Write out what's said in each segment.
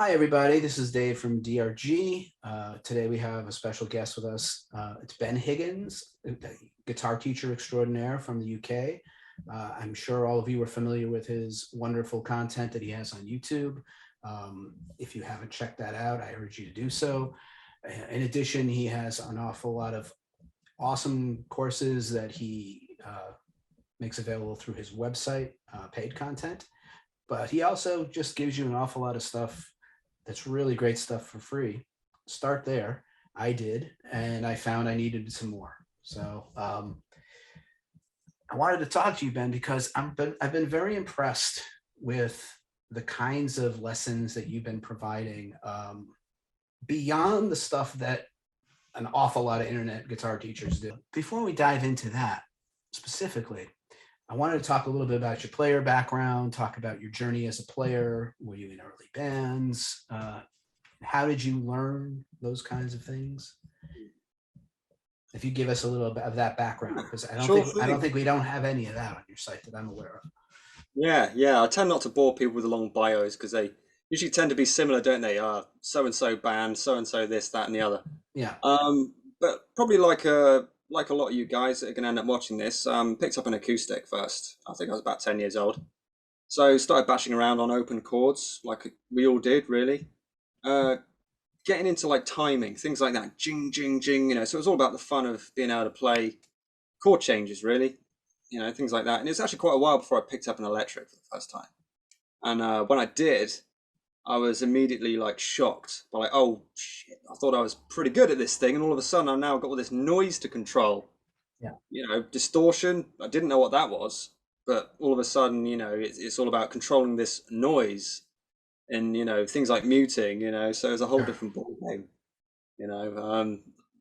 Hi, everybody. This is Dave from DRG. Today we have a special guest with us. It's Ben Higgins, guitar teacher extraordinaire from the UK. I'm sure all of you are familiar with his wonderful content that he has on YouTube. If you haven't checked that out, I urge you to do so. In addition, he has an awful lot of awesome courses that he makes available through his website, paid content. But he also just gives you an awful lot of stuff that's really great stuff for free. Start there. I did, and I found I needed some more. So I wanted to talk to you, Ben, because I've been very impressed with the kinds of lessons that you've been providing beyond the stuff that an awful lot of internet guitar teachers do. Before we dive into that specifically, I wanted to talk a little bit about your player background, talk about your journey as a player. Were you in early bands? How did you learn those kinds of things? If you give us a little bit of that background, because I don't think we don't have any of that on your site that I'm aware of. Yeah. I tend not to bore people with the long bios because they usually tend to be similar, don't they? So and so band, so and so this, that, and the other. Yeah. But probably like a lot of you guys that are going to end up watching this, picked up an acoustic first. I think I was about 10 years old. So started bashing around on open chords, like we all did, really. Getting into like timing, things like that, jing, jing, jing. So it was all about the fun of being able to play chord changes, really. Things like that. And it's actually quite a while before I picked up an electric for the first time. And when I did, I was immediately like shocked by like, oh shit, I thought I was pretty good at this thing, and all of a sudden I've now got all this noise to control. Yeah. Distortion. I didn't know what that was, but all of a sudden, it's all about controlling this noise, and things like muting. So it's a whole different ball game.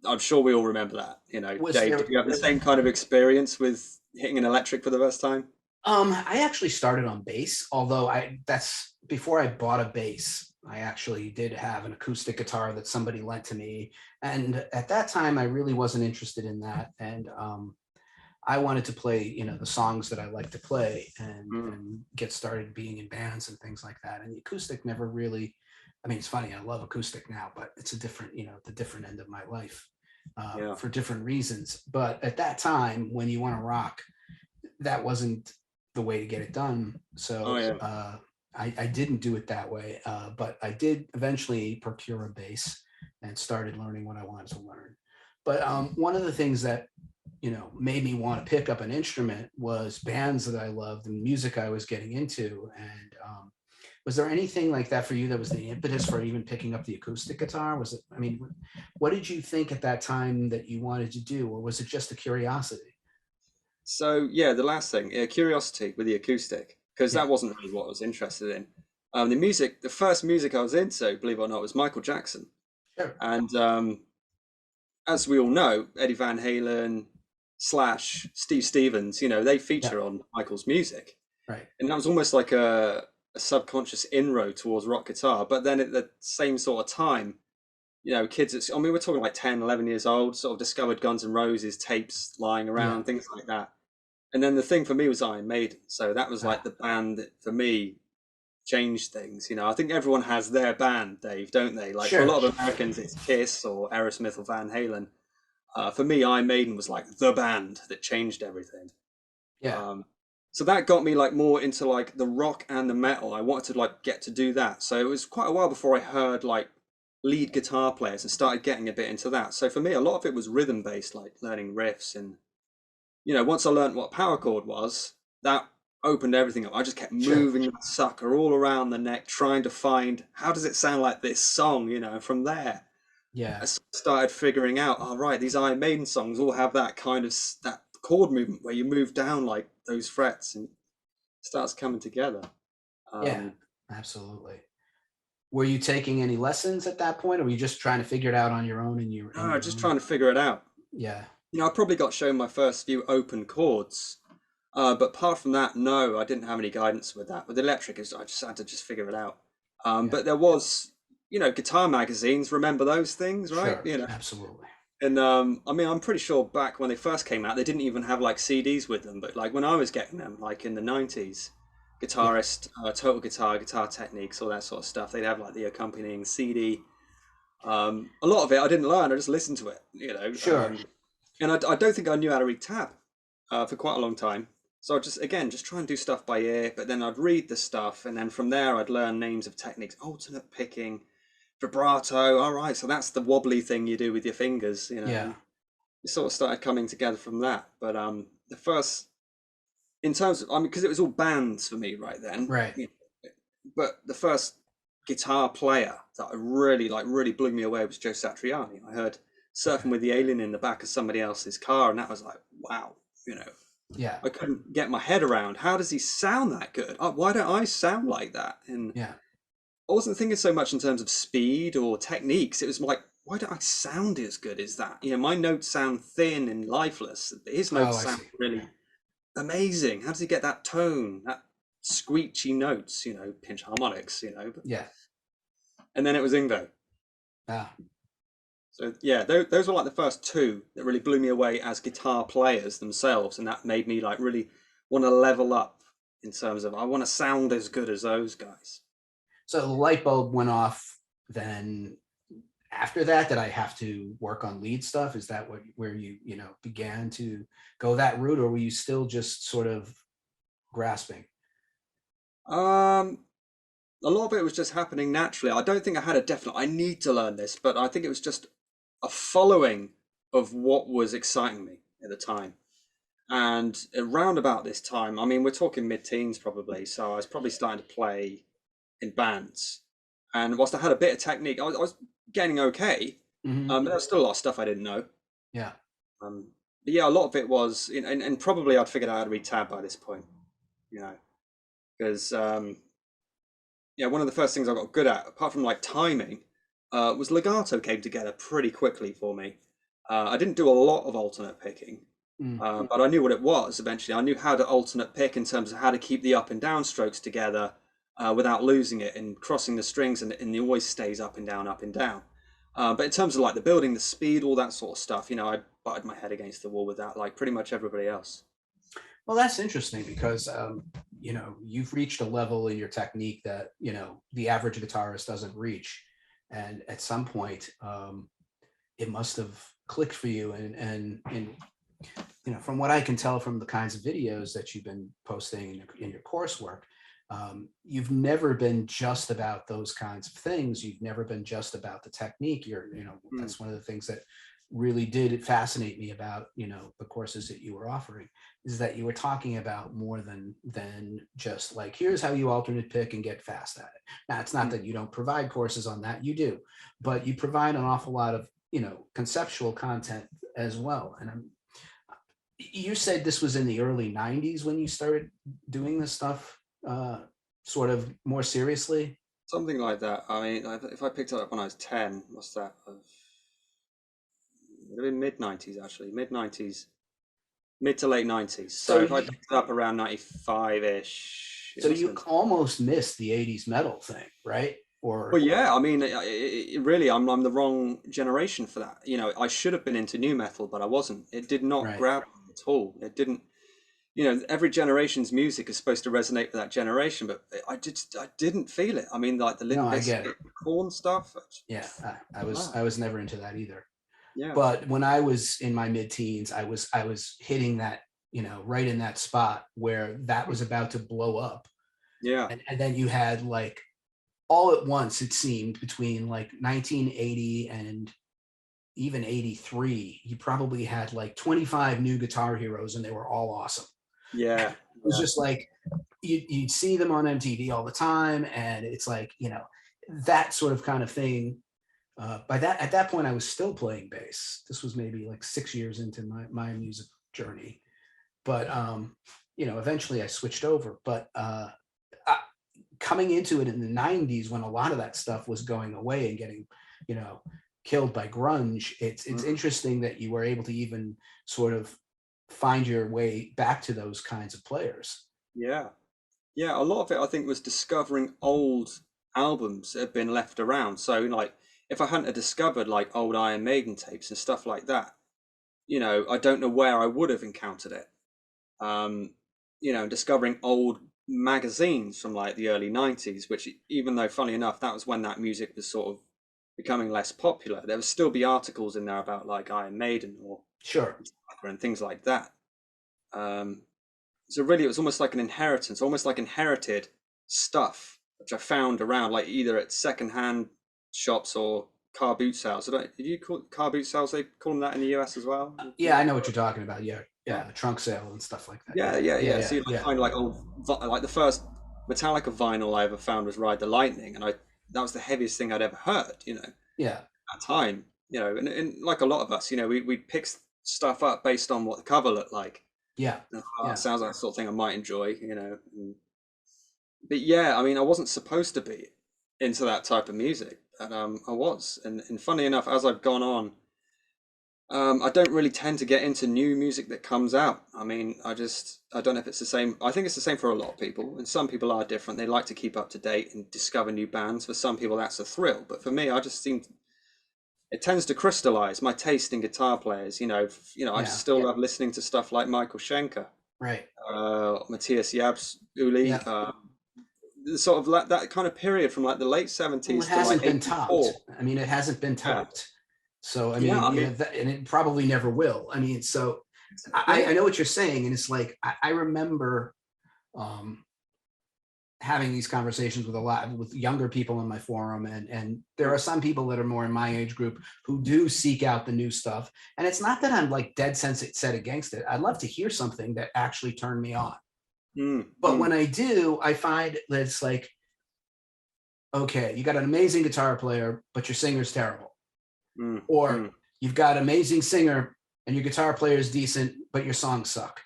I'm sure we all remember that. Dave, did you have the same kind of experience with hitting an electric for the first time? I actually started on bass, although that's before I bought a bass. I actually did have an acoustic guitar that somebody lent to me. And at that time, I really wasn't interested in that. And I wanted to play, the songs that I like to play and get started being in bands and things like that. And the acoustic never really, it's funny, I love acoustic now, but it's a different, the different end of my life for different reasons. But at that time, when you want to rock, that wasn't the way to get it done. So I didn't do it that way, but I did eventually procure a bass and started learning what I wanted to learn. But one of the things that made me want to pick up an instrument was bands that I loved and music I was getting into. And was there anything like that for you that was the impetus for even picking up the acoustic guitar? Was it, what did you think at that time that you wanted to do, or was it just a curiosity? So yeah, the last thing, curiosity with the acoustic, because that wasn't really what I was interested in. The first music I was into, believe it or not, was Michael Jackson. Sure. And as we all know, Eddie Van Halen / Steve Stevens, they feature on Michael's music. Right. And that was almost like a subconscious inroad towards rock guitar. But then at the same sort of time, kids, we're talking like 10, 11 years old, sort of discovered Guns N' Roses tapes lying around, things like that. And then the thing for me was Iron Maiden. So that was like the band that for me changed things. I think everyone has their band, Dave, don't they? Like for a lot of Americans, it's Kiss or Aerosmith or Van Halen. For me, Iron Maiden was like the band that changed everything. Yeah. So that got me like more into like the rock and the metal. I wanted to like get to do that. So it was quite a while before I heard like lead guitar players and started getting a bit into that. So for me, a lot of it was rhythm based, like learning riffs. And once I learned what power chord was, that opened everything up. I just kept moving that sucker all around the neck, trying to find how does it sound like this song. From there, I started figuring out, all right, these Iron Maiden songs all have that kind of that chord movement where you move down like those frets and it starts coming together. Yeah, absolutely. Were you taking any lessons at that point, or were you just trying to figure it out on your own? Just trying to figure it out. Yeah. I probably got shown my first few open chords, but apart from that, no, I didn't have any guidance with that. With electric, I just had to figure it out. But there was, guitar magazines. Remember those things, right? Sure, absolutely. And I'm pretty sure back when they first came out, they didn't even have like CDs with them. But like when I was getting them, like in the 90s, Yeah, guitarist, total guitar techniques, all that sort of stuff. They'd have like the accompanying CD. A lot of it I didn't learn. I just listened to it, sure. and I don't think I knew how to read tab for quite a long time. So I just try and do stuff by ear, but then I'd read the stuff, and then from there I'd learn names of techniques, alternate picking, vibrato. All right, so that's the wobbly thing you do with your fingers, Yeah, and it sort of started coming together from that. But the first, in terms of, I mean, because it was all bands for me right then, right. but the first guitar player that I really blew me away was Joe Satriani. I heard Okay. Surfing with the Alien in the back of somebody else's car, and that was like, wow, you know. Yeah, I couldn't get my head around how does he sound that good? Why don't I sound like that? And yeah. I wasn't thinking so much in terms of speed or techniques. It was like, why don't I sound as good as that? My notes sound thin and lifeless. His Oh, notes I sound see. really amazing. How does he get that tone, that screechy notes? Pinch harmonics. Yeah. And then it was Ingve. Ah, So yeah, those were like the first two that really blew me away as guitar players themselves, and that made me like really want to level up in terms of I want to sound as good as those guys. so the light bulb went off then. After that, did I have to work on lead stuff? Is that where you began to go that route, or were you still just sort of grasping? Um, a lot of it was just happening naturally. I don't think I had a definite I need to learn this, but I think it was just a following of what was exciting me at the time. And around about this time, I mean, we're talking mid-teens probably, so I was probably starting to play in bands. And whilst I had a bit of technique, I was getting okay, Hmm. but there was still a lot of stuff I didn't know. Yeah. But yeah, a lot of it was, and probably I'd figured out how to read tab by this point, you know, because yeah, one of the first things I got good at, apart from like timing, was legato came together pretty quickly for me. I didn't do a lot of alternate picking, Mm. but I knew what it was eventually. I knew how to alternate pick in terms of how to keep the up and down strokes together without losing it and crossing the strings, and it always stays up and down, up and down. But in terms of like the building, the speed, all that sort of stuff, I butted my head against the wall with that, like pretty much everybody else. Well, that's interesting because you've reached a level in your technique that the average guitarist doesn't reach, and at some point, it must have clicked for you. And from what I can tell from the kinds of videos that you've been posting in your coursework, you've never been just about those kinds of things. You've never been just about the technique. Mm. That's one of the things that really did fascinate me about the courses that you were offering, is that you were talking about more than just like, here's how you alternate pick and get fast at it. Now, it's not Mm. that you don't provide courses on that, you do, but you provide an awful lot of conceptual content as well. And you said this was in the early 90s when you started doing this stuff sort of more seriously. Something like that. I mean, if I picked it up when I was 10, what's that? It would have been mid 90s actually, mid 90s, mid to late 90s. So So if I you, picked it up around 95 ish, it so must you have been. almost missed the 80s metal thing, right? Well, Or yeah, I mean, really, I'm the wrong generation for that. I should have been into new metal, but I wasn't. It did not right. grab me at all. It didn't. Every generation's music is supposed to resonate with that generation, but I didn't feel it. I mean, like the No, Limp I get Bizkit, it. Korn stuff. Yeah, I was No, I was never into that either. yeah, But when I was in my mid-teens, I was hitting that, right in that spot where that was about to blow up. yeah, And then you had like all at once, it seemed, between like 1980 and even 83, you probably had like 25 new guitar heroes and they were all awesome. yeah, It was yeah. just like you'd see them on MTV all the time. And it's like, that sort of kind of thing. At that point, I was still playing bass. This was maybe like 6 years into my music journey. But, eventually I switched over. But coming into it in the 90s, when a lot of that stuff was going away and getting, you know, killed by grunge, it's Mm, interesting that you were able to even sort of find your way back to those kinds of players. yeah. Yeah, a lot of it I think was discovering old albums that had been left around. So like if I hadn't have discovered like old Iron Maiden tapes and stuff like that, I don't know where I would have encountered it. Um, discovering old magazines from like the early 90s, which, even though funny enough, that was when that music was sort of becoming less popular, there would still be articles in there about like Iron Maiden or Sure. Metallica and things like that. Um, so really, it was almost like an inheritance, almost like inherited stuff, which I found around, like either at secondhand shops or car boot sales. So did you call it car boot sales? They call them that in the US as well. Yeah, I know what you're talking about. Yeah, Yeah, yeah, the trunk sale and stuff like that. yeah, Yeah, yeah, yeah, yeah. So yeah, you like yeah, find like old, like the first Metallica vinyl I ever found was Ride the Lightning, and I that was the heaviest thing I'd ever heard. yeah, At that time, and like a lot of us, we pick stuff up based on what the cover looked like. yeah, Oh, that yeah, sounds like the sort of thing I might enjoy. But yeah, I mean, I wasn't supposed to be into that type of music, but I was. And funny enough, as I've gone on, I don't really tend to get into new music that comes out. I mean, I don't know if it's the same. I think it's the same for a lot of people, and some people are different. They like to keep up to date and discover new bands. For some people, that's a thrill, but for me, I just seem it tends to crystallize my taste in guitar players. I yeah. still love listening to stuff like Michael Schenker, Right. Matthias Yabs, Uli, Yeah. sort of like that kind of period from like the late Well, it 70s to like hasn't been topped. 84. I mean, it hasn't been Yeah. topped. So, I Yeah. mean, I mean, and it probably never will. I mean, so I yeah. know what you're saying, and it's like I remember um, having these conversations with a lot with younger people in my forum, and there are some people that are more in my age group who do seek out the new stuff. And it's not that I'm like dead set against it. I'd love to hear something that actually turned me on. Mm, But mm, when I do, I find that it's like, okay, you got an amazing guitar player, but your singer's terrible. mm, Or mm, you've got an amazing singer and your guitar player is decent, but your songs suck.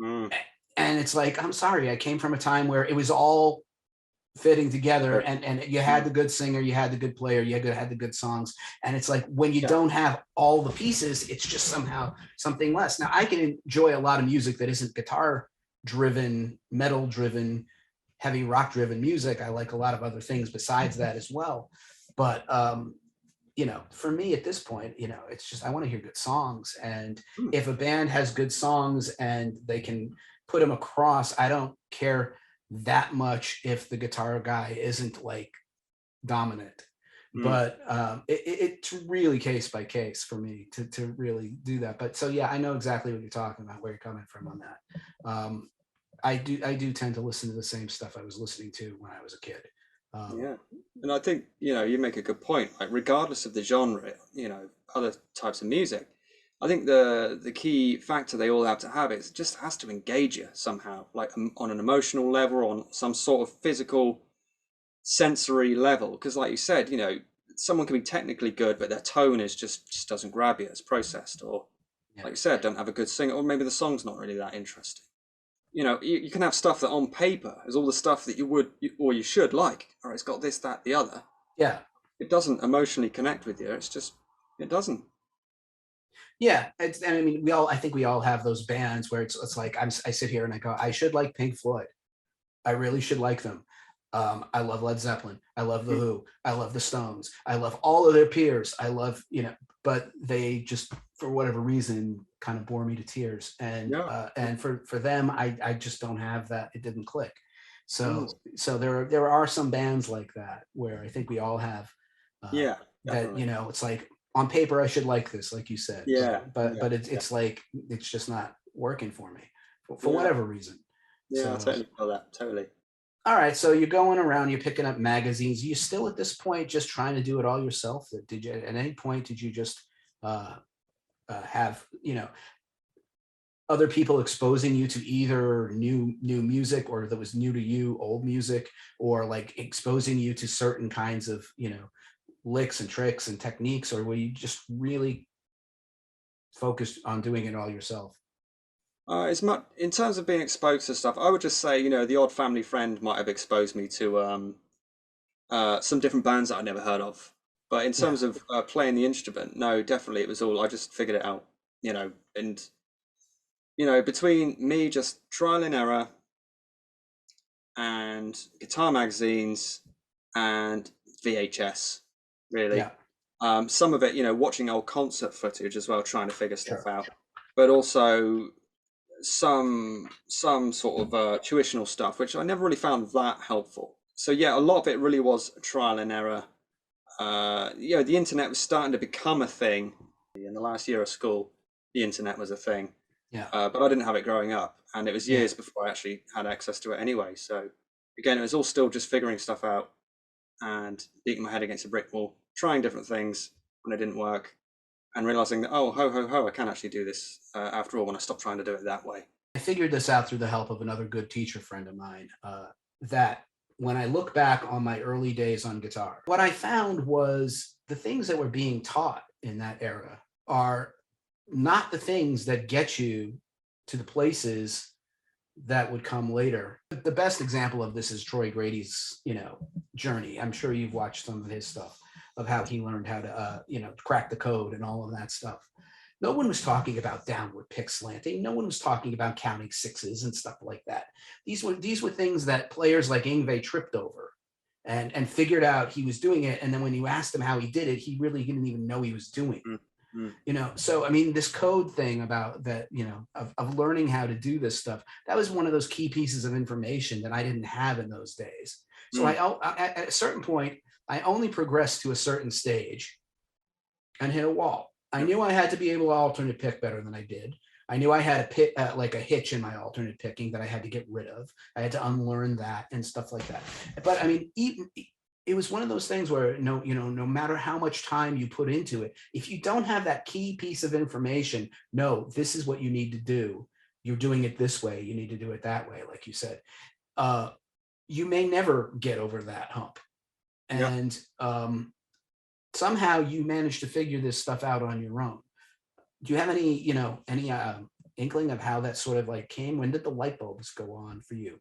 mm. And it's like, I'm sorry, I came from a time where it was all fitting together, and you had Mm. the good singer, you had the good player, you had the good songs. And it's like when you Yeah. don't have all the pieces, it's just somehow something less. Now I can enjoy a lot of music that isn't guitar driven, metal driven, heavy rock driven music. I like a lot of other things besides that as well. But for me at this point, it's just I want to hear good songs. And Mm, if a band has good songs and they can put them across, I don't care that much if the guitar guy isn't like dominant. mm. But it's really case by case for me to really do that. But so yeah, I know exactly what you're talking about, where you're coming from on that. I do tend to listen to the same stuff I was listening to when I was a kid. Um, Yeah. And I think, you make a good point. Like, regardless of the genre, other types of music, I think the key factor they all have to have is it just has to engage you somehow, like on an emotional level, on some sort of physical, sensory level. Because, like you said, someone can be technically good, but their tone is just doesn't grab you. It's processed, or yeah, like you said, don't have a good singer, or maybe the song's not really that interesting. You can have stuff that on paper is all the stuff that you would or you should like, or it's got this, that, the other. yeah. It doesn't emotionally connect with you. It's just, it doesn't. Yeah, and I mean, I think we all have those bands where it's like I sit here and I go, I should like Pink Floyd. I really should like them. I love Led Zeppelin. I love The Mm. Who. I love the Stones. I love all of their peers. I love, but they just, for whatever reason, kind of bore me to tears. Yeah. And for them, I just don't have that. It didn't click. Mm. So there are some bands like that where I think we all have uh, Yeah, that, definitely. it's like on paper I should like this, like you said, Yeah, but yeah, but it's yeah, it's like it's just not working for me for yeah, whatever reason. yeah. I So totally feel that. Totally. all right, so you're going around, you're picking up magazines. You still at this point just trying to do it all yourself? Did you at any point did you just uh, have other people exposing you to either new music or that was new to you, old music, or like exposing you to certain kinds of licks and tricks and techniques, or were you just really focused on doing it all yourself? It's much in terms of being exposed to stuff. I would just say, the odd family friend might have exposed me to some different bands that I'd never heard of. But in Yeah, terms of playing the instrument, no, definitely it was all I just figured it out. And between me just trial and error and guitar magazines and VHS, really. yeah, Some of it, watching old concert footage as well, trying to figure stuff sure. out, but also some sort of tuitional stuff, which I never really found that helpful. So yeah, a lot of it really was trial and error. The internet was starting to become a thing in the last year of school. The internet was a thing, Yeah. but I didn't have it growing up, and it was Yeah. years before I actually had access to it anyway. So again, it was all still just figuring stuff out and beating my head against a brick wall, trying different things when it didn't work, and realizing that, oh, ho, ho, ho, I can actually do this after all when I stopped trying to do it that way. I figured this out through the help of another good teacher friend of mine. That when I look back on my early days on guitar, what I found was the things that were being taught in that era are not the things that get you to the places that would come later. The best example of this is Troy Grady's, journey. I'm sure you've watched some of his stuff of how he learned how to, crack the code and all of that stuff. No one was talking about downward pick slanting. No one was talking about counting sixes and stuff like that. These were things that players like Yngwie tripped over and figured out he was doing it. And then when you asked him how he did it, he really didn't even know he was doing it. So I mean, this code thing about that, of learning how to do this stuff, that was one of those key pieces of information that I didn't have in those days. So at a certain point, I only progressed to a certain stage and hit a wall. I knew I had to be able to alternate pick better than I did. I knew I had a pit, like a hitch in my alternate picking that I had to get rid of. I had to unlearn that and stuff like that. But I mean, even it was one of those things where no matter how much time you put into it, if you don't have that key piece of information, no, this is what you need to do. You're doing it this way. You need to do it that way, like you said. You may never get over that hump, Yeah. and somehow you manage to figure this stuff out on your own. Do you have any inkling of how that sort of like came? When did the light bulbs go on for you?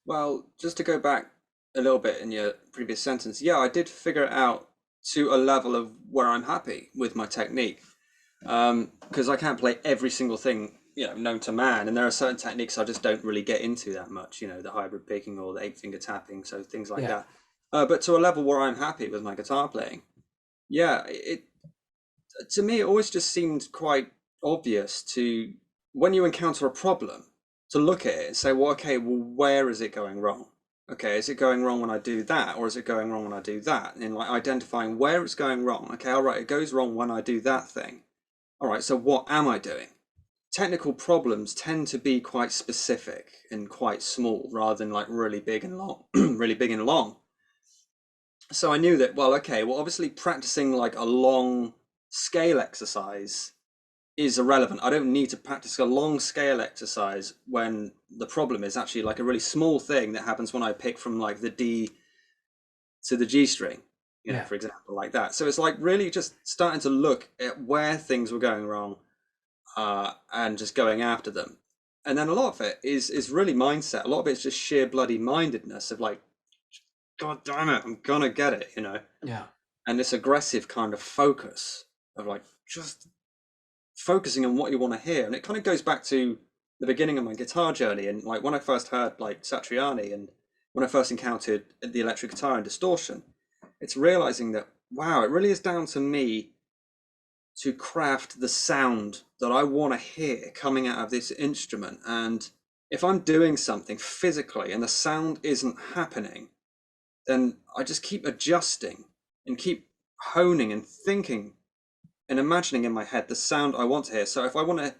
Well, just to go back a little bit in your previous sentence, yeah, I did figure it out to a level of where I'm happy with my technique. Because I can't play every single thing, known to man, and there are certain techniques I just don't really get into that much, the hybrid picking or the eight finger tapping, so things like Yeah. that. But to a level where I'm happy with my guitar playing, yeah, it to me it always just seemed quite obvious to when you encounter a problem to look at it and say, well, okay, well, where is it going wrong? Okay, is it going wrong when I do that, or is it going wrong when I do that? And like identifying where it's going wrong. Okay, all right, it goes wrong when I do that thing. All right, so what am I doing? Technical problems tend to be quite specific and quite small rather than like really big and long, really big and long. So I knew that, well, okay, well, obviously practicing like a long scale exercise is irrelevant. I don't need to practice a long scale exercise when the problem is actually like a really small thing that happens when I pick from like the D to the G string, Yeah. for example, like that. So it's like really just starting to look at where things were going wrong and just going after them. And then a lot of it is really mindset. A lot of it's just sheer bloody mindedness of like, God damn it, I'm gonna get it, Yeah. And this aggressive kind of focus of like just focusing on what you want to hear. And it kind of goes back to the beginning of my guitar journey and like when I first heard like Satriani and when I first encountered the electric guitar and distortion, it's realizing that wow, it really is down to me to craft the sound that I want to hear coming out of this instrument. And if I'm doing something physically and the sound isn't happening, then I just keep adjusting and keep honing and thinking and imagining in my head the sound I want to hear. So if I want to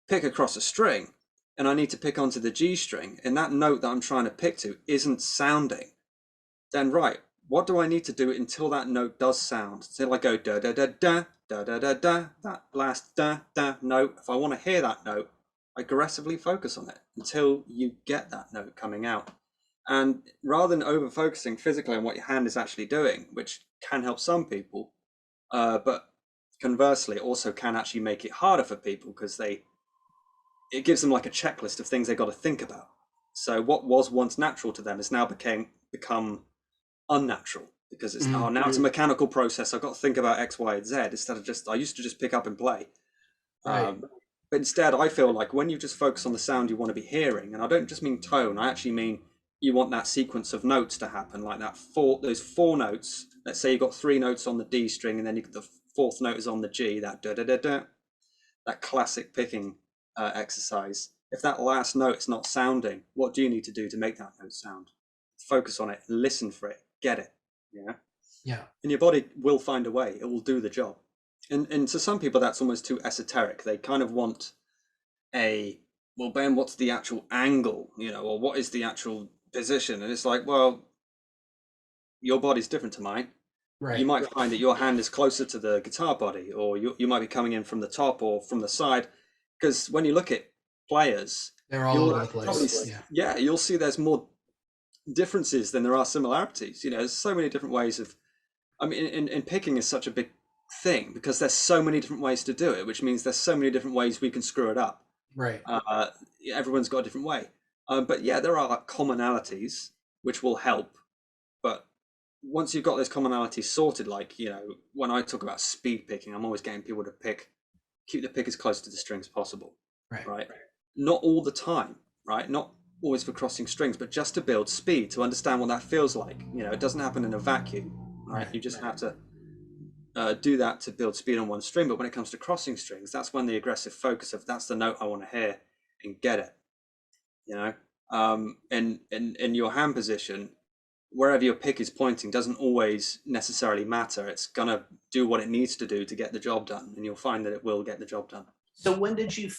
pick across a string and I need to pick onto the G string and that note that I'm trying to pick to isn't sounding, then right, what do I need to do until that note does sound? Until I go da da da da da da da da, that last da da note. If I want to hear that note, I aggressively focus on it until you get that note coming out. And rather than over focusing physically on what your hand is actually doing, which can help some people, but conversely, it also can actually make it harder for people because it gives them like a checklist of things they've got to think about. So what was once natural to them has now become unnatural because it's Mhm. now it's a mechanical process. I've got to think about X, Y, and Z instead of just I used to just pick up and play. Right. But instead, I feel like when you just focus on the sound you want to be hearing, and I don't just mean tone, I actually mean you want that sequence of notes to happen, like those four notes. Let's say you've got three notes on the D string, and then the fourth note is on the G. That da da da da, that classic picking exercise. If that last note is not sounding, what do you need to do to make that note sound? Focus on it, listen for it, get it. Yeah. Yeah. And your body will find a way, it will do the job. And to some people, that's almost too esoteric. They kind of want a, well, Ben, what's the actual angle, or what is the actual position? And it's like, well, your body's different to mine. You Right. might find that your hand is closer to the guitar body, or you might be coming in from the top or from the side. Because when you look at players, They're all you'll over the probably, place. Yeah. yeah, you'll see there's more differences than there are similarities. There's so many different ways of, I mean, in picking is such a big thing because there's so many different ways to do it, which means there's so many different ways we can screw it up. Right. Uh, Everyone's got a different way. But yeah, there are commonalities which will help. But once you've got those commonalities sorted, like, when I talk about speed picking, I'm always getting people to keep the pick as close to the string as possible, Right. right? Not all the time, right? Not always for crossing strings, but just to build speed, to understand what that feels like. It doesn't happen in a vacuum, right? You just have to do that to build speed on one string. But when it comes to crossing strings, that's when the aggressive focus of that's the note I want to hear and get it, and in your hand position, wherever your pick is pointing doesn't always necessarily matter. It's gonna do what it needs to do to get the job done, and you'll find that it will get the job done. So when did you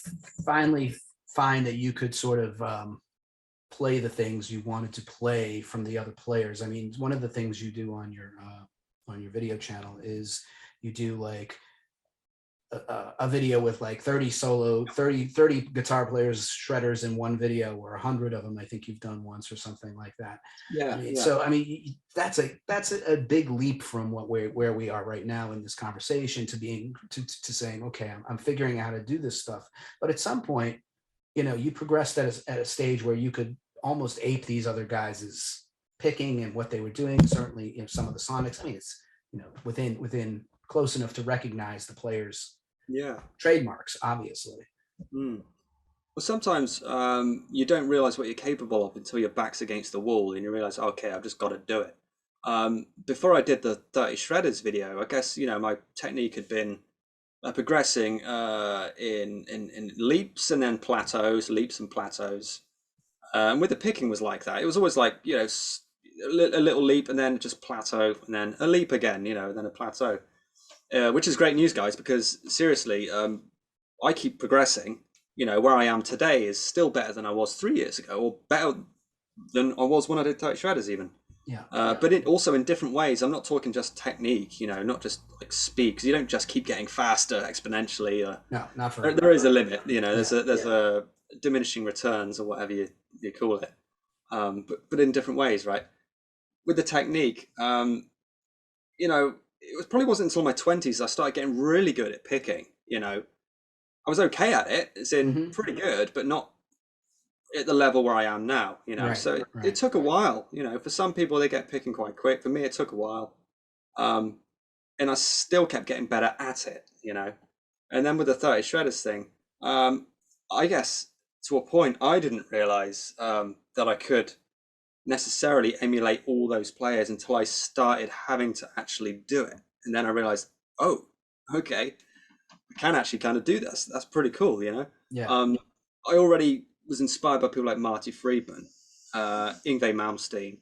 finally find that you could sort of play the things you wanted to play from the other players? I mean, one of the things you do on your video channel is you do like a video with like 30 guitar players, shredders in one video, or 100 of them. I think you've done once or something like that. I mean, so I mean, that's a big leap from where we are right now in this conversation to being to saying, okay, I'm figuring out how to do this stuff. But at some point, you progressed at a stage where you could almost ape these other guys' picking and what they were doing. Certainly, some of the sonics. I mean, it's within close enough to recognize the players' trademarks, obviously. Mm. Well, sometimes you don't realize what you're capable of until your back's against the wall and you realize, okay, I've just got to do it. Before I did the 30 shredders video, I guess my technique had been progressing in leaps and then plateaus, leaps and plateaus. And with the picking was like that. It was always like a little leap and then just plateau and then a leap again, then a plateau. Which is great news, guys, because seriously, I keep progressing. Where I am today is still better than I was 3 years ago, or better than I was when I did 30 shredders even. Yeah. But it also in different ways. I'm not talking just technique, not just like speed, because you don't just keep getting faster exponentially. No, not for there is a limit, there's a diminishing returns or whatever you call it. But in different ways, right? With the technique, it probably wasn't until my 20s I started getting really good at picking. I was okay at it, as in pretty good, but not at the level where I am now. Right, So it took a while. For some people they get picking quite quick. For me, it took a while, and I still kept getting better at it. And then with the 30 shredders thing, I guess to a point I didn't realize that I could necessarily emulate all those players until I started having to actually do it. And then I realized, oh, okay, I can actually kind of do this. That's pretty cool, Yeah. I already was inspired by people like Marty Friedman, Yngwie Malmsteen.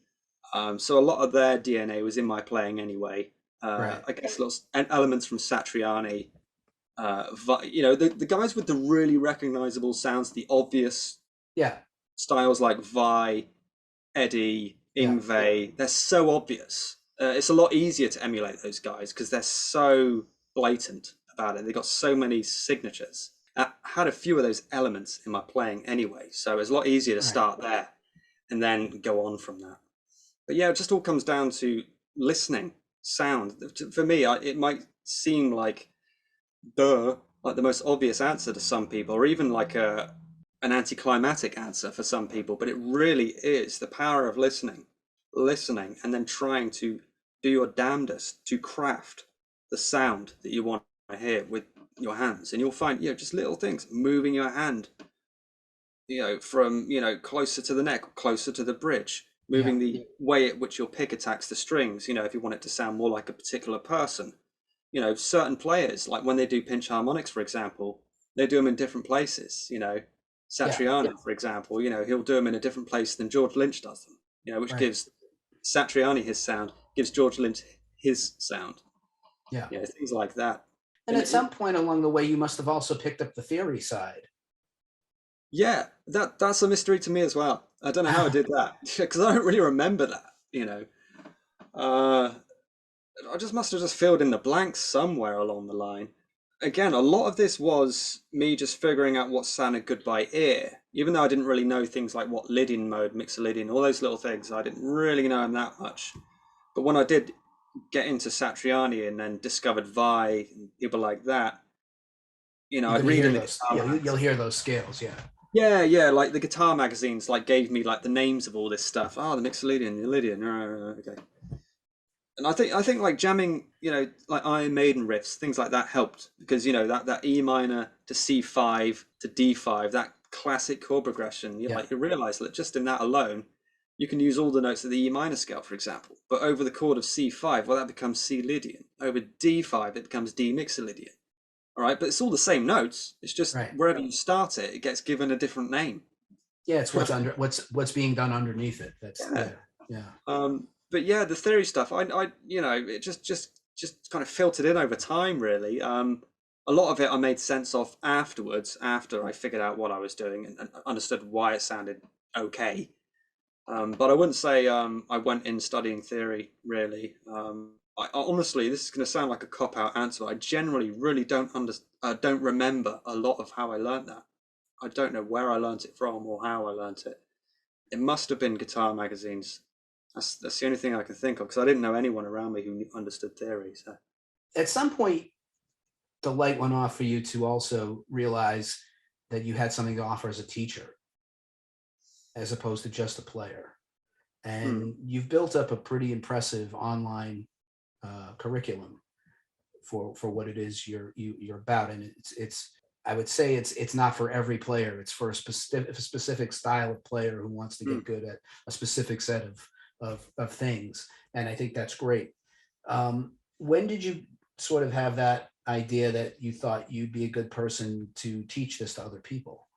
So a lot of their DNA was in my playing anyway. Right. I guess lots and elements from Satriani. The guys with the really recognizable sounds, the obvious styles like Vi, Eddie, Yngwie, they're so obvious. It's a lot easier to emulate those guys because they're so blatant about it. They've got so many signatures. I had a few of those elements in my playing anyway, so it's a lot easier to start there and then go on from that. But yeah, it just all comes down to listening, sound. For me, it might seem like the most obvious answer to some people, or even like an anticlimactic answer for some people, but it really is the power of listening, and then trying to do your damnedest to craft the sound that you want to hear with your hands. And you'll find, just little things, moving your hand, from, closer to the neck, closer to the bridge, moving the way at which your pick attacks the strings, if you want it to sound more like a particular person. Certain players, like when they do pinch harmonics, for example, they do them in different places. Yeah, Satriani, for example, he'll do them in a different place than George Lynch does them. Which right. gives Satriani his sound, gives George Lynch his sound. Yeah. Things like that. And And at some point along the way, you must have also picked up the theory side. yeah, that's a mystery to me as well. I don't know how I did that because I don't really remember that. Uh, I just must have just filled in the blanks somewhere along the line. Again, a lot of this was me just figuring out what sounded good by ear, even though I didn't really know things like what Lydian mode, Mixolydian, all those little things. I didn't really know them that much. But when I did get into Satriani and then discovered Vi and people like that, You're I'd going to read hear in the those. guitar Yeah, you'll magazine. hear those scales. Yeah. Yeah, like the guitar magazines, like gave me like the names of all this stuff. Oh, the Mixolydian, the Lydian. Okay. And I think like jamming, like Iron Maiden riffs, things like that helped because that E minor to C5 to D5, that classic chord progression. Yeah. You realize that just in that alone, you can use all the notes of the E minor scale, for example. But over the chord of C5, well, that becomes C Lydian. Over D5, it becomes D Mixolydian. All right, but it's all the same notes. It's just Right. wherever you start it, it gets given a different name. Yeah. It's what's being done underneath it. That's Yeah. yeah. Yeah. But yeah, the theory stuff, it just kind of filtered in over time, really. A lot of it I made sense of afterwards, after I figured out what I was doing and understood why it sounded okay. But I wouldn't say I went in studying theory, really. Honestly, this is going to sound like a cop-out answer. I generally really don't remember a lot of how I learned that. I don't know where I learned it from or how I learned it. It must have been guitar magazines. That's the only thing I can think of because I didn't know anyone around me who understood theory. So At some point, the light went off for you to also realize that you had something to offer as a teacher, as opposed to just a player. hmm. And you've built up a pretty impressive online curriculum for what it is you're about. And it's I would say it's not for every player. It's for a specific style of player who wants to Hmm. get good at a specific set of things. And I think that's great. When did you sort of have that idea that you thought you'd be a good person to teach this to other people?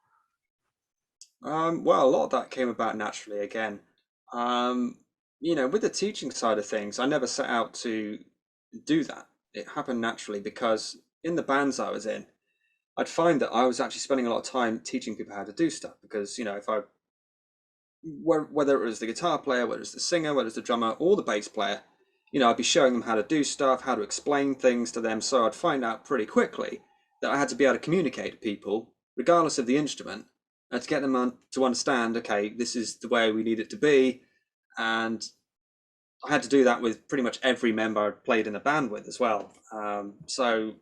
Well, a lot of that came about naturally again. Um, with the teaching side of things, I never set out to do that. It happened naturally because in the bands I was in, I'd find that I was actually spending a lot of time teaching people how to do stuff because, if I whether it was the guitar player, whether it's the singer, whether it's the drummer, or the bass player, I'd be showing them how to do stuff, how to explain things to them. So I'd find out pretty quickly that I had to be able to communicate to people, regardless of the instrument, and to get them to understand, okay, this is the way we need it to be. And I had to do that with pretty much every member I played in a band with as well. So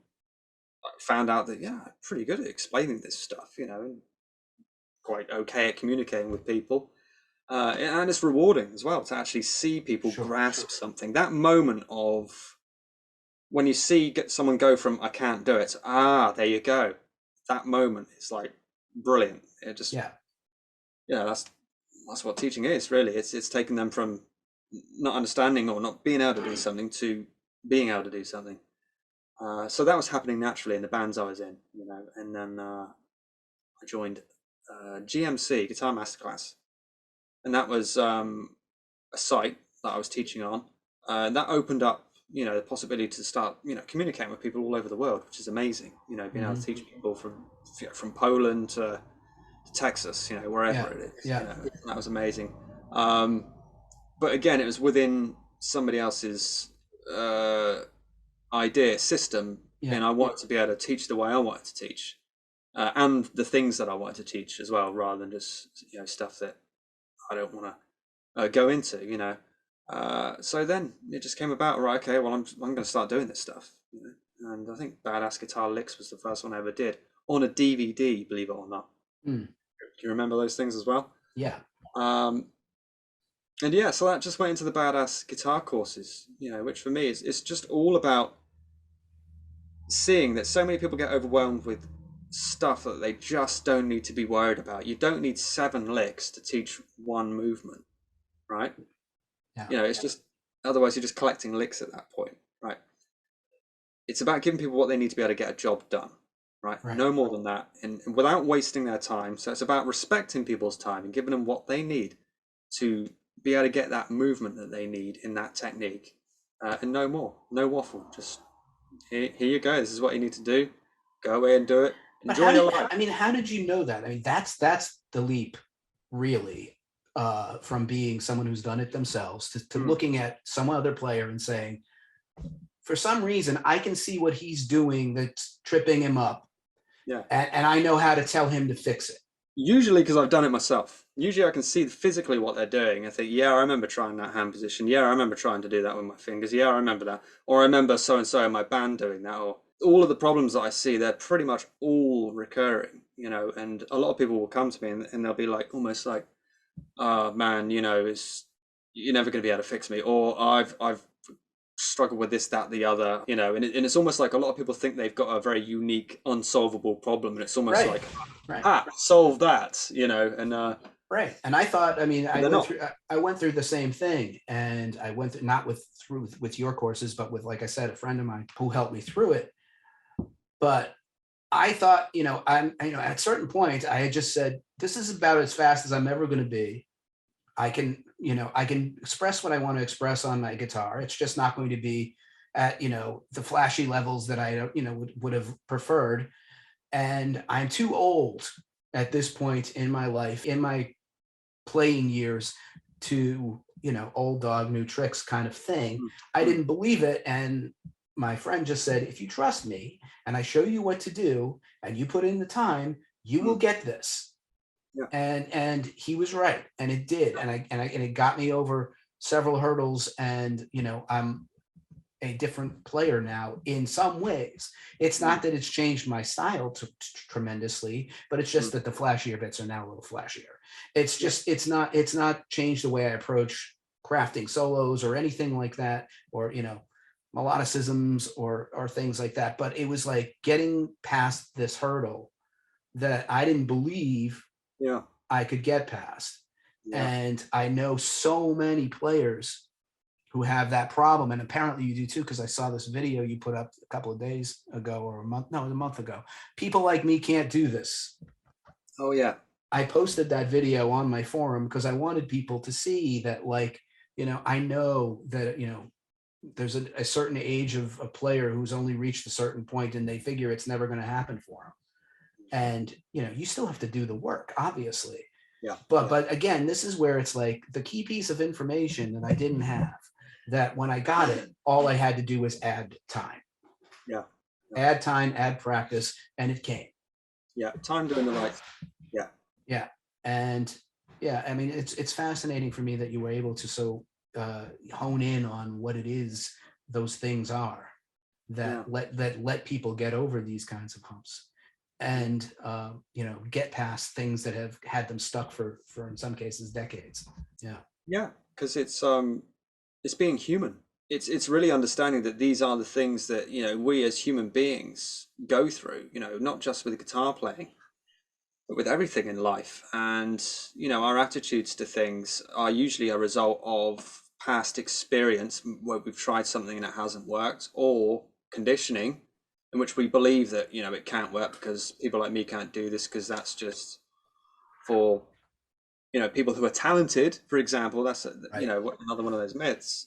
I found out that, yeah, I'm pretty good at explaining this stuff, and quite okay at communicating with people. And it's rewarding as well to actually see people Sure. grasp something. That moment of when you see someone go from "I can't do it" to there you go. That moment is like brilliant. It just Yeah. that's what teaching is really. It's taking them from not understanding or not being able to do something to being able to do something. So that was happening naturally in the bands I was in, and then I joined GMC Guitar Masterclass, and that was a site that I was teaching on. That opened up, the possibility to start, communicating with people all over the world, which is amazing. Being able to Hmm. teach people from Poland to Texas, Yeah. wherever it is, Yeah. that was amazing. Um, but again, it was within somebody else's idea system, Yeah. and I wanted to be able to teach the way I wanted to teach, and the things that I wanted to teach as well, rather than just stuff that I don't want to go into, so then it just came about, right? Okay, well, I'm going to start doing this stuff, and I think Badass Guitar Licks was the first one I ever did on a DVD, believe it or not. Mm. Do you remember those things as well? Yeah. Um, and yeah, so that just went into the Badass Guitar courses, which for me is it's just all about seeing that so many people get overwhelmed with stuff that they just don't need to be worried about. You don't need 7 licks to teach one movement, right? Yeah. It's just otherwise you're just collecting licks at that point, right? It's about giving people what they need to be able to get a job done, right? Right. No more than that, and without wasting their time. So it's about respecting people's time and giving them what they need to be able to get that movement that they need in that technique, and no more, no waffle. Just here you go. This is what you need to do. Go away and do it. But Enjoy your life. I mean, how did you know that? I mean, that's the leap, really, from being someone who's done it themselves to Mm, looking at some other player and saying, for some reason, I can see what he's doing that's tripping him up, yeah. and I know how to tell him to fix it. Usually because I've done it myself. Usually I can see physically what they're doing. I think, yeah, I remember trying that hand position. Yeah, I remember trying to do that with my fingers. Yeah, I remember that. Or I remember so and so in my band doing that. Or all of the problems that I see, they're pretty much all recurring, and a lot of people will come to me and they'll be like, almost like, oh man, you're never going to be able to fix me. Or I've struggle with this, that, the other, and it's almost like a lot of people think they've got a very unique, unsolvable problem, and it's almost Right. like, Right. solve that, and Right. And I thought, I mean, they're not. I went through the same thing, and I went through, not with your courses, but with, like I said, a friend of mine who helped me through it. But I thought, at a certain point, I had just said, this is about as fast as I'm ever going to be. I can express what I want to express on my guitar. It's just not going to be at, the flashy levels that I, would have preferred. And I'm too old at this point in my life, in my playing years, to, old dog, new tricks kind of thing. I Mm, didn't believe it. And my friend just said, if you trust me and I show you what to do and you put in the time, you will mm, get this. yeah, And he was right, and it did. And it got me over several hurdles. And, I'm a different player now in some ways. It's mm, not that it's changed my style tremendously, but it's mm, just that the flashier bits are now a little flashier. It's yeah, just, it's not changed the way I approach crafting solos or anything like that, or, melodicisms or things like that. But it was like getting past this hurdle that I didn't believe yeah, I could get past. yeah. And I know so many players who have that problem. And apparently you do too, because I saw this video you put up a couple of days ago, or no, it was a month ago. People like me can't do this. Oh yeah, I posted that video on my forum because I wanted people to see that, like, I know that, there's a certain age of a player who's only reached a certain point and they figure it's never going to happen for them. And, you still have to do the work, obviously. yeah, But yeah, again, this is where it's like the key piece of information that I didn't have, that when I got it, all I had to do was yeah, yeah, add practice, and it came. yeah. Time doing the right. Yeah, Yeah. And yeah, I mean, it's fascinating for me that you were able to so hone in on what it is those things are yeah, that let people get over these kinds of humps, yeah, and get past things that have had them stuck for in some cases decades. Yeah. yeah. Because it's being human. It's really understanding that these are the things that we as human beings go through. Not just with guitar playing, but with everything in life. And, our attitudes to things are usually a result of past experience where we've tried something and it hasn't worked, or conditioning in which we believe that, it can't work because people like me can't do this because that's just for, people who are talented, for example. That's, Right. another one of those myths.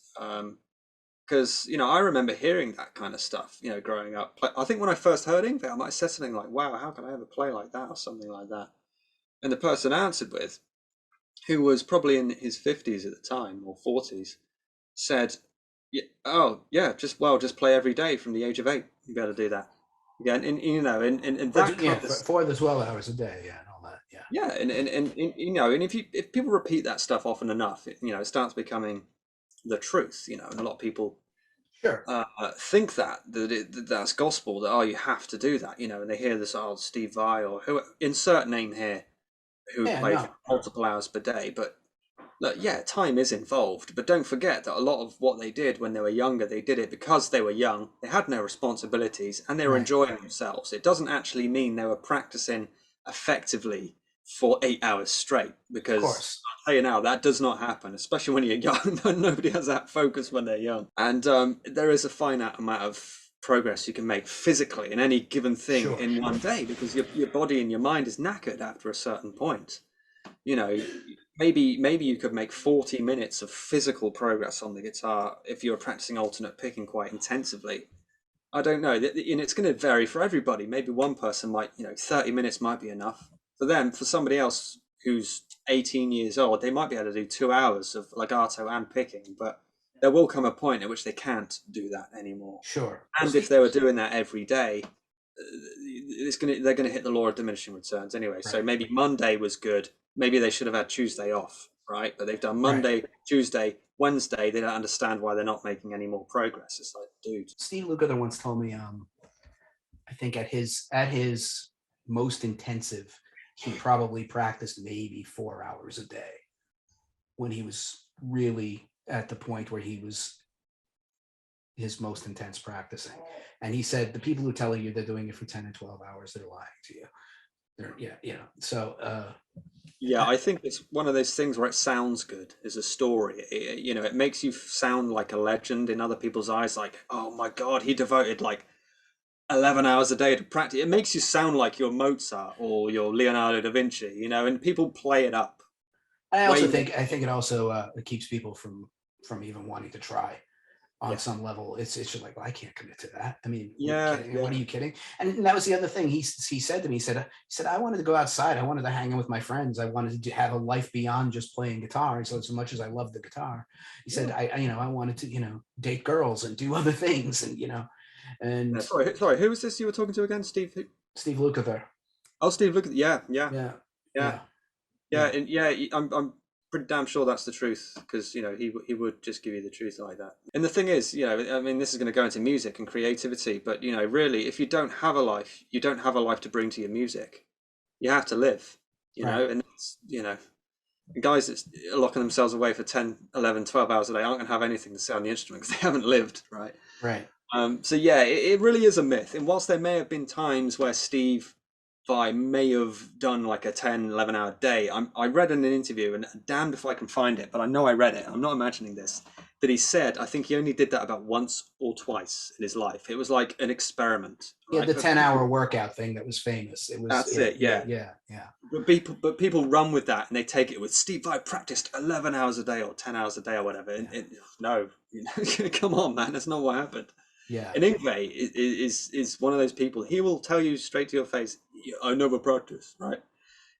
Because I remember hearing that kind of stuff, growing up. I think when I first heard it, I might have said something like, "Wow, how can I ever play like that?" or something like that. And the person I answered with, who was probably in his 50s at the time or 40s, said, yeah, "Oh, yeah, just play every day from the age of 8. You'll be able to do that." Again, and For, that kind yeah, of, for the 12 hours a day. Yeah. And all that. Yeah. yeah, and if people repeat that stuff often enough, it starts becoming the truth, and a lot of people Sure. think that's gospel, that, oh, you have to do that, and they hear this, oh, Steve Vai or who, insert name here, who would Yeah. play for No. multiple hours per day. But look, yeah, time is involved, but don't forget that a lot of what they did when they were younger, they did it because they were young, they had no responsibilities, and they were Right. enjoying themselves. It doesn't actually mean they were practicing effectively for 8 hours straight, Of because course. I'll tell you now, that does not happen, especially when you're young. Nobody has that focus when they're young. And there is a finite amount of progress you can make physically in any given thing Sure. in one day, because your body and your mind is knackered after a certain point. You know, maybe you could make 40 minutes of physical progress on the guitar if you're practicing alternate picking quite intensively. I don't know, and it's going to vary for everybody. Maybe one person might, 30 minutes might be enough for them. For somebody else who's 18 years old, they might be able to do 2 hours of legato and picking, but there will come a point at which they can't do that anymore. Sure. And if they were doing that every day, they're gonna hit the law of diminishing returns anyway. So Right. maybe Monday was good. Maybe they should have had Tuesday off, right? But they've done Right. Monday, Tuesday, Wednesday. They don't understand why they're not making any more progress. It's like, dude. Steve Lukather once told me, I think at his most intensive, he probably practiced maybe 4 hours a day when he was really at the point where he was his most intense practicing. And he said the people who tell you they're doing it for 10 and 12 hours, they're lying to you. So Yeah, I think it's one of those things where it sounds good as a story. It makes you sound like a legend in other people's eyes. Like, oh my God, he devoted like 11 hours a day to practice. It makes you sound like you're Mozart or you're Leonardo da Vinci, and people play it up I way also more. think it also it keeps people from even wanting to try on Yeah, some level. It's just like, well, I can't commit to that. I mean, what are you yeah, kidding? yeah. What are you kidding? And that was the other thing he said to me. He said I wanted to go outside. I wanted to hang out with my friends. I wanted to have a life beyond just playing guitar. So as much as I love the guitar, he said I wanted to date girls and do other things and Sorry. Who was this you were talking to again, Steve? Steve Lukather. Oh, Steve. Look at yeah, Yeah, yeah, yeah, yeah, yeah. and yeah. I'm pretty damn sure that's the truth, because he would just give you the truth like that. And the thing is, I mean, this is going to go into music and creativity, but really, if you don't have a life, you don't have a life to bring to your music. You have to live, Right, and guys that are locking themselves away for 10, 11, 12 hours a day aren't going to have anything to say on the instrument because they haven't lived, right? right. So yeah, it really is a myth. And whilst there may have been times where Steve Vai may have done like a 10, 11 hour day, I read in an interview, and damned if I can find it, but I know I read it, I'm not imagining this, that he said, I think he only did that about once or twice in his life. It was like an experiment, Yeah, right? the For 10-hour people, workout thing that was famous. It was that's it, yeah. yeah. But people run with that and they take it with Steve Vai practiced 11 hours a day or 10 hours a day or whatever. And no, come on, man, that's not what happened. Yeah. And Ingve is one of those people. He will tell you straight to your face, "I never practice." Right?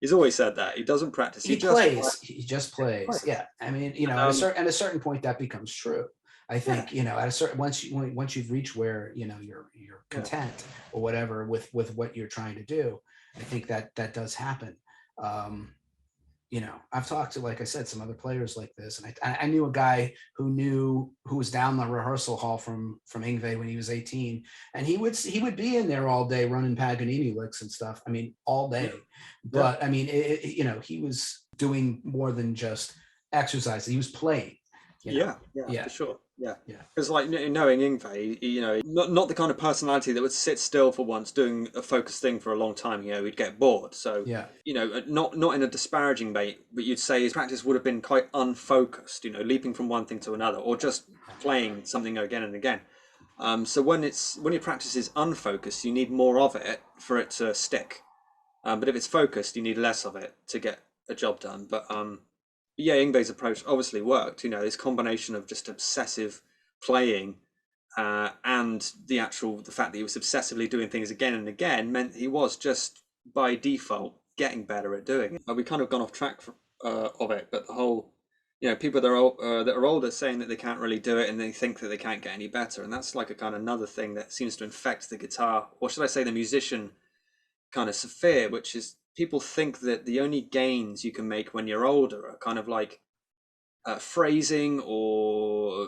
He's always said that. He doesn't practice. He He just plays. He just plays. plays. Yeah. I mean, at a certain point that becomes true. I Yeah, think, at a certain once you've reached where, you're yeah, content or whatever with what you're trying to do, I think that does happen. Um, I've talked to, like I said, some other players like this, and I knew a guy who was down the rehearsal hall from Ingve when he was 18, and he would be in there all day running Paganini licks and stuff. I mean, all yeah, day. yeah, But I mean, he was doing more than just exercise. He was playing. yeah, Yeah, for sure. Yeah, yeah, because like knowing Ingve, not the kind of personality that would sit still for once doing a focused thing for a long time. He'd get bored. So yeah, not in a disparaging way, but you'd say his practice would have been quite unfocused. Leaping from one thing to another, or just playing something again and again. So when your practice is unfocused, you need more of it for it to stick. But if it's focused, you need less of it to get a job done. But yeah, Ingve's approach obviously worked. This combination of just obsessive playing and the fact that he was obsessively doing things again and again meant he was just by default getting better at doing it. We kind of gone off track of it, but the whole people that are older saying that they can't really do it and they think that they can't get any better, and that's like a kind of another thing that seems to infect the guitar, or should I say the musician kind of sphere, which is people think that the only gains you can make when you're older are kind of like phrasing or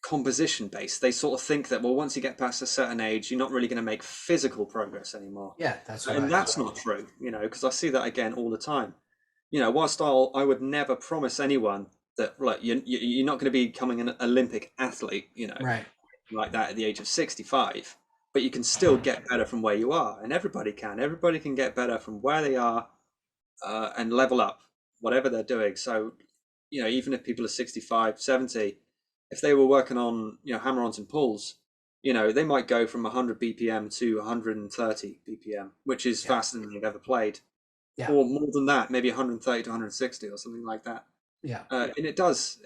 composition based. They sort of think that, well, once you get past a certain age, you're not really going to make physical progress anymore. yeah. That's what And I. that's not true, because I see that again all the time. Whilst I would never promise anyone that like you're not going to be becoming an Olympic athlete, Right. like that at the age of 65, but you can still get better from where you are, and everybody can get better from where they are, and level up whatever they're doing. So even if people are 65, 70, if they were working on hammer-ons and pulls, They might go from 100 BPM to 130 BPM, which is Yeah. faster than they've ever played, Yeah. or more than that, maybe 130 to 160 or something like that. Yeah. And it's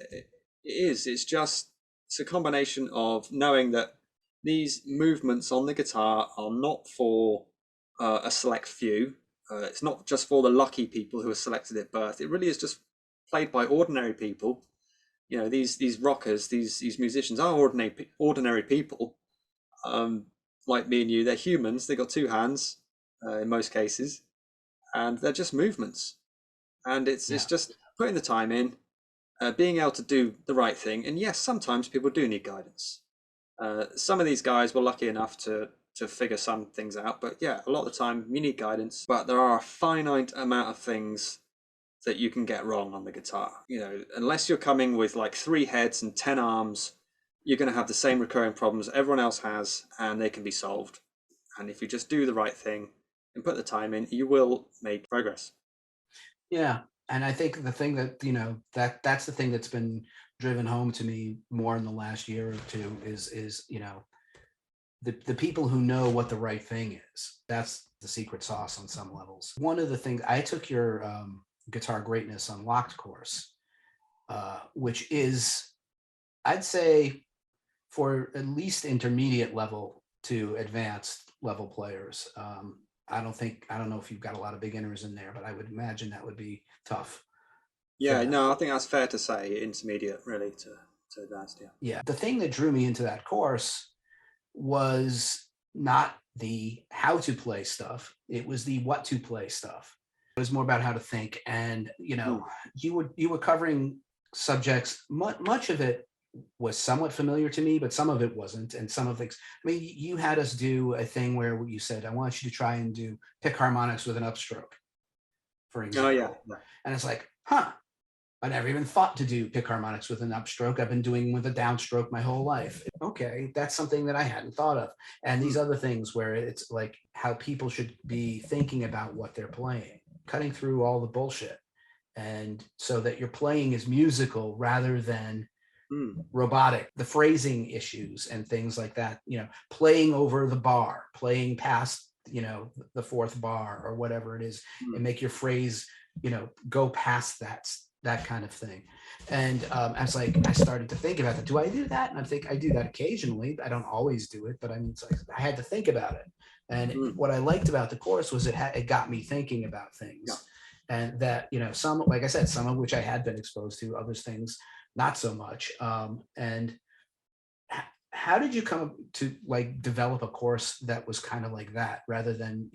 a combination of knowing that these movements on the guitar are not for a select few. It's not just for the lucky people who are selected at birth. It really is just played by ordinary people. These rockers, these musicians are ordinary people, um, like me and you. They're humans. They got two hands in most cases, and they're just movements. And it's Yeah. just putting the time in, being able to do the right thing. And yes, sometimes people do need guidance. Some of these guys were lucky enough to figure some things out, but yeah, a lot of the time you need guidance. But there are a finite amount of things that you can get wrong on the guitar. Unless you're coming with like 3 heads and 10 arms, you're going to have the same recurring problems everyone else has, and they can be solved. And if you just do the right thing and put the time in, you will make progress. Yeah. And I think the thing that, that's the thing that's been driven home to me more in the last year or two is, the people who know what the right thing is. That's the secret sauce on some levels. One of the things, I took your Guitar Greatness Unlocked course, which is, I'd say, for at least intermediate level to advanced level players. I don't know if you've got a lot of beginners in there, but I would imagine that would be tough for Yeah, them. no, I think that's fair to say. Intermediate, really, to advanced. Yeah. Yeah. The thing that drew me into that course was not the how to play stuff, it was the what to play stuff. It was more about how to think. And Mm. you were covering subjects. Much of it was somewhat familiar to me, but some of it wasn't. And some of it, I mean, you had us do a thing where you said, I want you to try and do pick harmonics with an upstroke, for Oh yeah, example. yeah. And it's like, huh, I never even thought to do pick harmonics with an upstroke. I've been doing with a downstroke my whole life. Okay, that's something that I hadn't thought of. And these Mm. other things where it's like how people should be thinking about what they're playing, cutting through all the bullshit. And so that your playing is musical rather than Mm. robotic, the phrasing issues and things like that, playing over the bar, playing past, the fourth bar or whatever it is, and Mm. make your phrase, go past that kind of thing. And I was like, I started to think about that. Do I do that? And I think I do that occasionally. I don't always do it, but I mean, it's like I had to think about it. And Mm. what I liked about the course was it got me thinking about Yeah. things. And that, some, like I said, some of which I had been exposed to, others things not so much. And how did you come to like develop a course that was kind of like that rather than,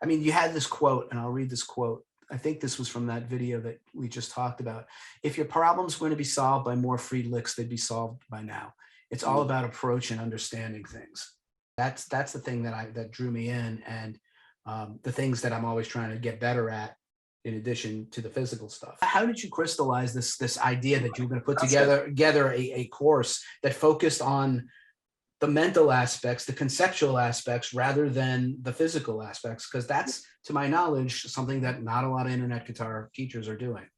I mean, you had this quote, and I'll read this quote. I think this was from that video that we just talked about. If your problem's going to be solved by more free licks, they'd be solved by now. It's all Mm. about approach and understanding things. That's the thing that drew me in, and the things that I'm always trying to get better at, in addition to the physical stuff. How did you crystallize this idea that you were going to put That's it. together a course that focused on the mental aspects, the conceptual aspects, rather than the physical aspects? Because that's, to my knowledge, something that not a lot of internet guitar teachers are doing.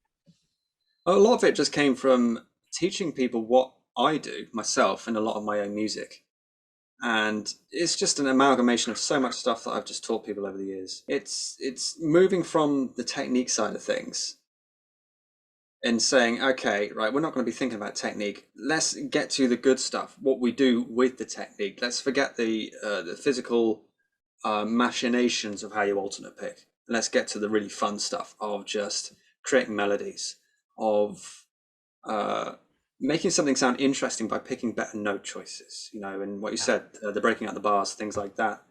A lot of it just came from teaching people what I do myself in a lot of my own music. And it's just an amalgamation of so much stuff that I've just taught people over the years. It's moving from the technique side of things and saying, okay, right, we're not going to be thinking about technique. Let's get to the good stuff, what we do with the technique. Let's forget the physical machinations of how you alternate pick. Let's get to the really fun stuff of just creating melodies, of making something sound interesting by picking better note choices, and what you Yeah. said, the breaking out the bars, things like that.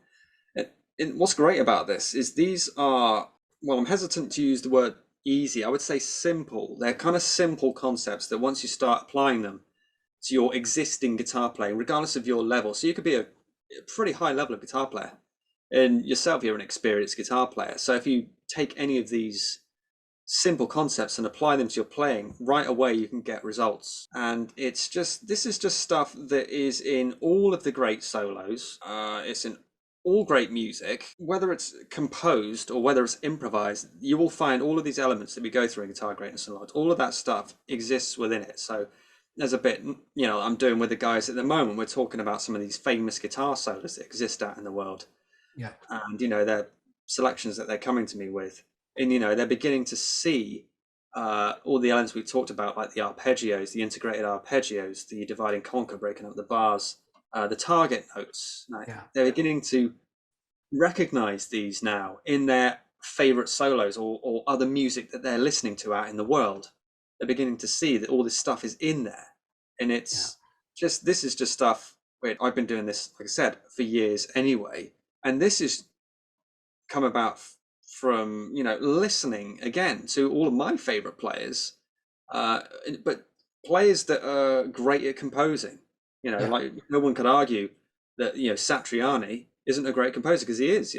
And what's great about this is these are, well, I'm hesitant to use the word easy. I would say simple. They're kind of simple concepts that once you start applying them to your existing guitar playing, regardless of your level, so you could be a pretty high level of guitar player, and yourself, you're an experienced guitar player. So if you take any of these simple concepts and apply them to your playing, right away you can get results. And this is just stuff that is in all of the great solos. It's in all great music, whether it's composed or whether it's improvised. You will find all of these elements that we go through in Guitar Greatness Unlocked. All of that stuff exists within it. So there's a bit, I'm doing with the guys at the moment. We're talking about some of these famous guitar solos that exist out in the world, Yeah. and they're selections that they're coming to me with, and they're beginning to see all the elements we talked about, like the arpeggios, the integrated arpeggios, the divide and conquer, breaking up the bars, the target notes. Like, Yeah. they're beginning to recognize these now in their favorite solos, or other music that they're listening to out in the world. They're beginning to see that all this stuff is in there, and Yeah. this is just stuff. I've been doing this, like I said, for years anyway, and this is come about from listening again to all of my favorite players, uh, but players that are great at composing. Yeah. Like, no one could argue that Satriani isn't a great composer, because he is.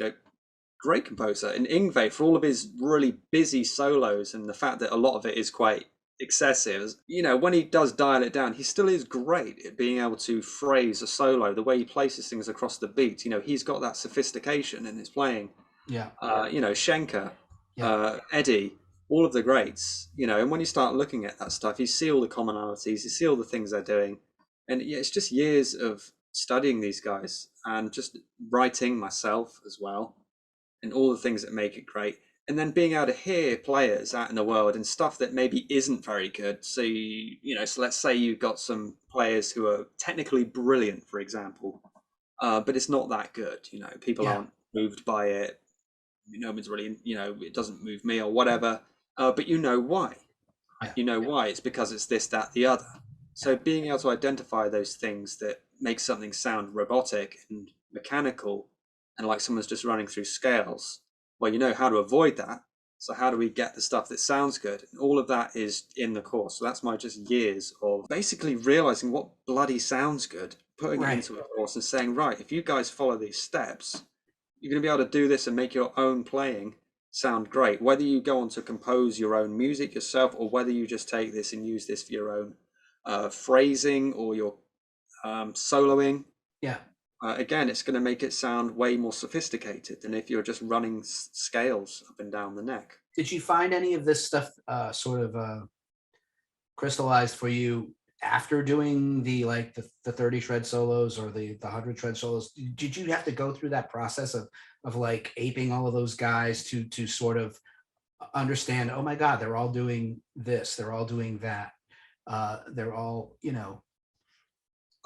Great composer. And Ingve, for all of his really busy solos and the fact that a lot of it is quite excessive, when he does dial it down, he still is great at being able to phrase a solo, the way he places things across the beat. He's got that sophistication in his playing. Yeah. Schenker, Yeah. Eddie, all of the greats, and when you start looking at that stuff, you see all the commonalities, you see all the things they're doing. And yeah, it's just years of studying these guys and just writing myself as well, and all the things that make it great. And then being able to hear players out in the world and stuff that maybe isn't very good. So, so let's say you've got some players who are technically brilliant, for example, but it's not that good. People Yeah. aren't moved by it. No one's really, it doesn't move me or whatever. But you know why. Yeah. Why. It's because it's this, that, the other. Yeah. So being able to identify those things that make something sound robotic and mechanical, and like someone's just running through scales, well, you know how to avoid that. So how do we get the stuff that sounds good? And all of that is in the course. So that's my just years of basically realizing what bloody sounds good, putting it Right. into a course and saying, right, if you guys follow these steps, you're going to be able to do this and make your own playing sound great. Whether you go on to compose your own music yourself, or whether you just take this and use this for your own phrasing or your soloing, Yeah. again, it's going to make it sound way more sophisticated than if you're just running scales up and down the neck. Did you find any of this stuff sort of crystallized for you after doing the 30 shred solos or the 100 shred solos? Did you have to go through that process of like aping all of those guys to sort of understand, oh my God, they're all doing this, they're all doing that, they're all,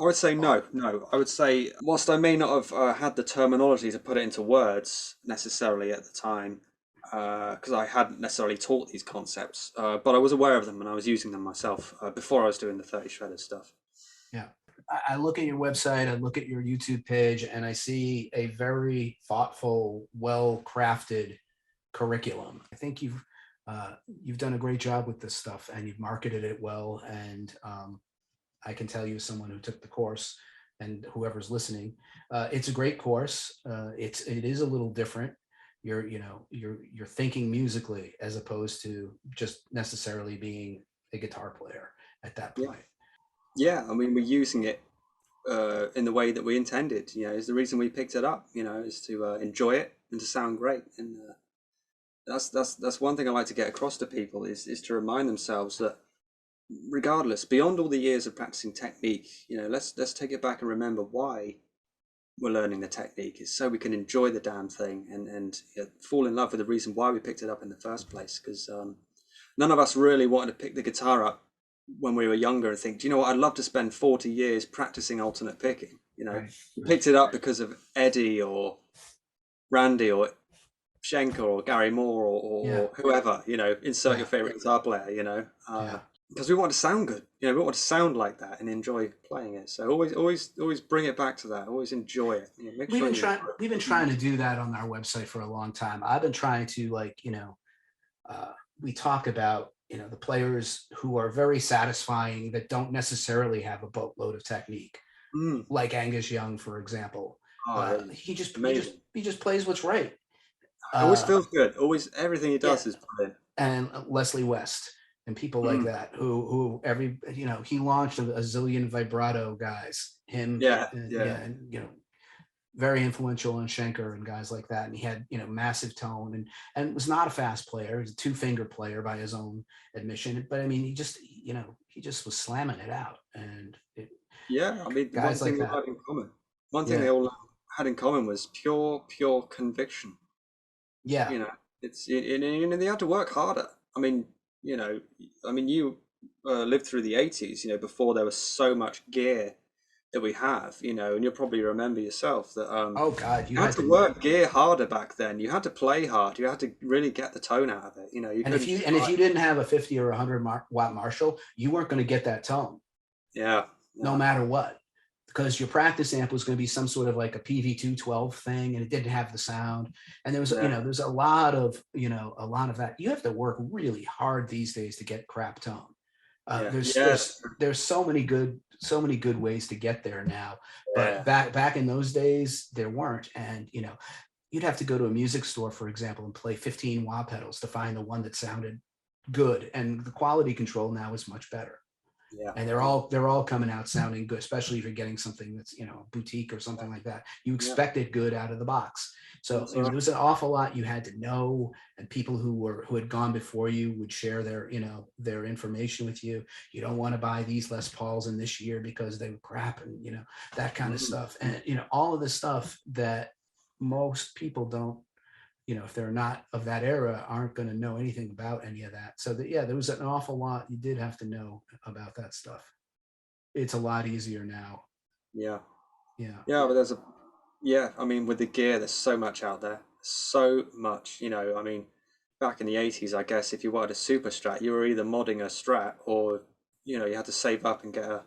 I would say no, no. I would say, whilst I may not have had the terminology to put it into words necessarily at the time, because I hadn't necessarily taught these concepts, but I was aware of them and I was using them myself before I was doing the 30 shredder stuff. yeah. I look at your website, I look at your YouTube page, and I see a very thoughtful, well-crafted curriculum. I think you've done a great job with this stuff, and you've marketed it well. And I can tell you, as someone who took the course, and whoever's listening, it's a great course. It is a little different. You're thinking musically as opposed to just necessarily being a guitar player at that Yeah, point. yeah. I mean, we're using it in the way that we intended. Is the reason we picked it up. Is to enjoy it and to sound great. And that's one thing I like to get across to people, is to remind themselves that, regardless, beyond all the years of practicing technique, let's take it back and remember why we're learning the technique. Is so we can enjoy the damn thing, and fall in love with the reason why we picked it up in the first place. Because none of us really wanted to pick the guitar up when we were younger and think, do you know what, I'd love to spend 40 years practicing alternate picking. Right. We picked it up because of Eddie or Randy or Schenker or Gary Moore, Yeah. or whoever, insert Yeah. your favorite guitar player, Yeah. because we want to sound good, we want to sound like that and enjoy playing it. So always bring it back to that. Always enjoy it. Make We've sure been you trying enjoy we've been trying to do that on our website for a long time. I've been trying to, we talk about, the players who are very satisfying that don't necessarily have a boatload of technique, it. like Angus Young, for example. Oh, He just he just amazing. he just plays what's right. It always Uh, feels good. Always, everything he yeah, does is brilliant. and Leslie West and people like Mm, that who he launched a zillion vibrato guys. Him, yeah, yeah, yeah. and very influential on Schenker and guys like that. And he had, massive tone and was not a fast player. He's a two-finger player by his own admission. But I mean, he just was slamming it out. And Yeah, I mean, one guys thing like they that. had in common, one thing they Yeah. all had in common was pure conviction. Yeah. You know, they had to work harder. I mean, you know, you lived through the '80s, before there was so much gear that we have, and you'll probably remember yourself that Oh God, you you had had to to. work gear harder back then. You had to play hard. You had to really get the tone out of it. You And if couldn't you just and if you didn't have a 50 or 100 watt Marshall, you weren't going to get that tone, yeah, no yeah, matter what, because your practice amp was going to be some sort of like a PV212 thing, and it didn't have the sound. And there was, yeah, there's a lot of that. You have to work really hard these days to get crap tone. yeah, There's yeah, there's there's so many good ways to get there now, but yeah. back in those days there weren't. And you'd have to go to a music store, for example, and play 15 wah pedals to find the one that sounded good. And the quality control now is much better. Yeah, And they're all coming out sounding good, especially if you're getting something that's boutique or something like that. You yeah, expect it good out of the box. So that's there right. was an awful lot you had to know, and people who had gone before you would share their information with you. You don't want to buy these Les Pauls in this year because they were crap, and that kind of Mm, stuff. And all of the stuff that most people don't, if they're not of that era, aren't going to know anything about any of that. So yeah, there was an awful lot you did have to know about that stuff. It's a lot easier now. yeah, Yeah. yeah, but yeah, I mean, with the gear, there's so much out there, so much. I mean, back in the '80s, I guess if you wanted a super strat, you were either modding a strat or you had to save up and get a,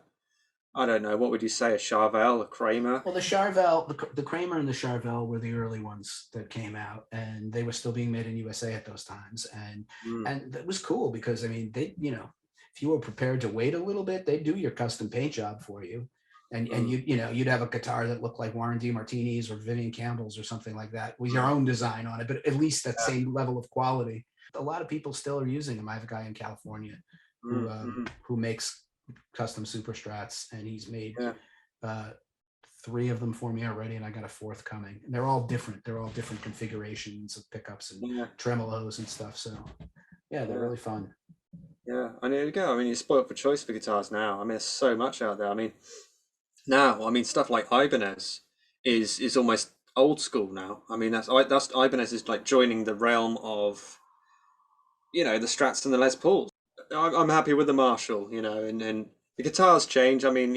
I don't know, what would you say, a Charvel, a Kramer? Well, the Charvel, the Kramer and the Charvel were the early ones that came out, and they were still being made in USA at those times. And Mm, and that was cool because I mean, if you were prepared to wait a little bit, they'd do your custom paint job for you. And mm, you'd have a guitar that looked like Warren D. Martini's or Vivian Campbell's or something like that with your own design on it, but at least that yeah, same level of quality. A lot of people still are using them. I have a guy in California who mm, mm, who makes custom super strats, and he's made yeah, uh, three of them for me already, and I got a fourth coming. And they're all different. They're all different configurations of pickups and yeah, tremolos and stuff. So yeah, they're yeah, really fun. yeah. And there you go. I mean, you're spoiled for choice for guitars now. I mean, there's so much out there. I mean, now, I mean, stuff like Ibanez is almost old school now. I mean, that's Ibanez is like joining the realm of the Strats and the Les Pauls. I'm happy with the Marshall, and the guitars change. I mean,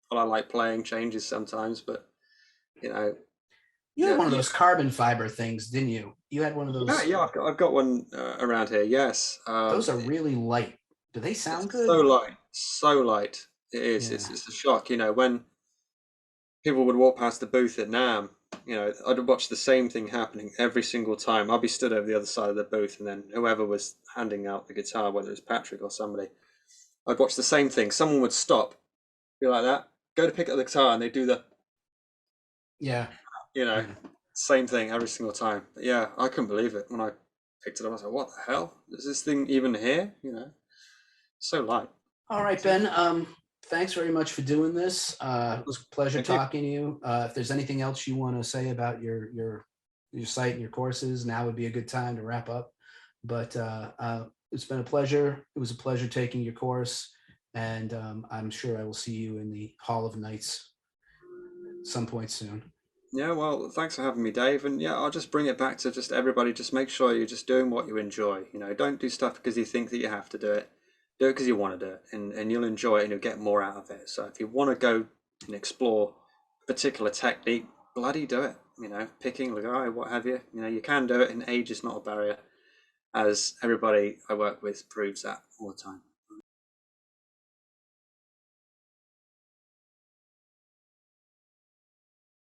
what I like playing changes sometimes, but you know, You had yeah, one of yeah, those carbon fiber things, didn't you? You had one of yeah, those. yeah. I've got one around here. Yes, Those are really light. Do they sound it's so good? light, so light. It is. Yeah. It's a shock. When people would walk past the booth at NAM, I'd watch the same thing happening every single time. I'd be stood over the other side of the booth, and then whoever was handing out the guitar, whether it was Patrick or somebody, I'd watch the same thing. Someone would stop, be like that, go to pick up the guitar, and they do the, Yeah. you know, Yeah. same thing every single time. But yeah, I couldn't believe it when I picked it up. I was like, what the hell? Is this thing even here? So light. All right, So, Ben. Thanks very much for doing this. It was a pleasure thank you. talking to you. If there's anything else you want to say about your site and your courses, now would be a good time to wrap up. But it's been a pleasure. It was a pleasure taking your course, and I'm sure I will see you in the Hall of Knights some point soon. Yeah, well, thanks for having me, Dave. And yeah, I'll just bring it back to just everybody, just make sure you're just doing what you enjoy. Don't do stuff because you think that you have to do it. Do it because you want to do it, and you'll enjoy it and you'll get more out of it. So if you want to go and explore a particular technique, bloody do it. Picking, like, what have you. You can do it, and age is not a barrier, as everybody I work with proves that all the time.